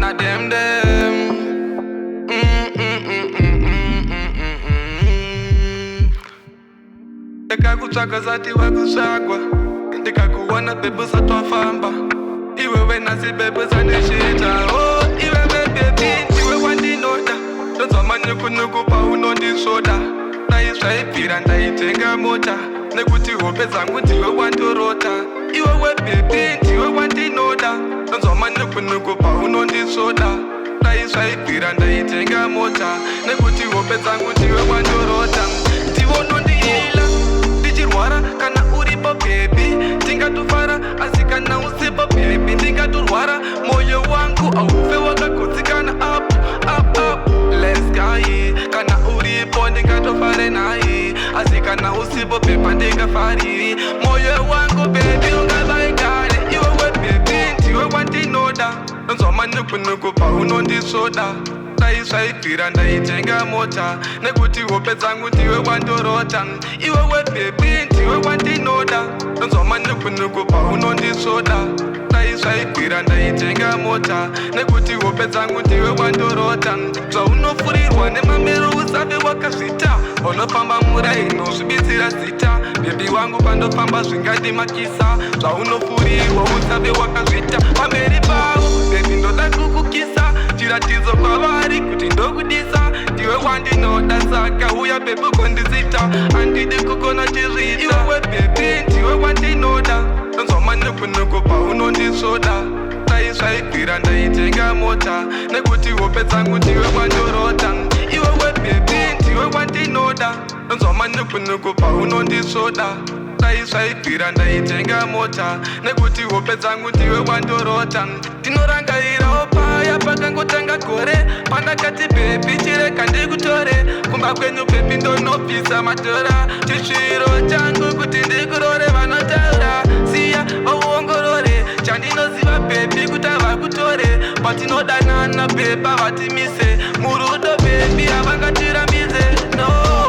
na dem. Ndikakutsvaka sati wakusvagwa, ndikakuona bebe usati wafamba, iwewe nhasi bebe usandishita. Oh, iwewe bebi ndiwe wandinoda, ndonzwa manyukunyuku paunondisvoda. Dai zvaibvira ndaitenga mota, nekuti hope dzangu ndiwe wandorota. Iwewe bebi ndiwe wandinoda, ndonzwa manyukunyuku paunondisvoda. Dai zvaibvira ndaitenga mota, nekuti hope dzangu ndiwe wandorota. Ndiwe unondihila ndichirwara kana uripo bebi, ndingatofara asi kana usipo bebi ndingatorwara. Moyo wangu aufe wakagotsikana up up up. Let's go kana uripo ndingatofare naye, asi kana usipo bebi ndingafari. Moyo wangu bebi ungavaigare. Iwewe bebi ndiwe wandinoda, ndonzwa manyukunyuku paunondisvoda. Dai zvaibvira ndaitenga mota, nekuti hope dzangu ndiwe wandorota. Iwewe bebi ndiwe wandinoda, ndonzwa manyukunyuku paunondisvoda. Dai zvaibvira ndaitenga mota, nekuti hope dzangu ndiwe wandorota. Zvaunofurirwa nemamero usave wakazvita, unofamba muraino zvibitsira zita. Bebi wangu pandofamba zvingadimakisa, zvaunofurirwa usave wakazvita. Pamberi pavo bebi ndoda kukukisa, chiratidzo kwavari kuti ndokudisa. Ndiwe wandinoda saka uya bebi kundizita, handidi kugona chizvita. Iwewe bebi ndiwe wandinoda, ndonzwa manyukunyuku paunondisvoda. Dai zvaibvira ndaitenga mota, nekuti hope dzangu ndiwe wandorota. Iwewe bebi ndiwe wandinoda, ndonzwa manyukunyuku paunondisvoda. Dai zvaibvira ndaitenga mota, nekuti hope dzangu ndiwe wandorota. Ndinorangarirawo paya pakangotanga gore, pandakati bebi chireka ndikutore. Kumba kwenyu bebi ndonobvisa matora, chisviro changu kuti ndikurore. Vanotaura siya vauongorore, chandinoziva bebi kuti havakutore. Patinodanana bebi havatimise, murudo bebi havangatirambidze. No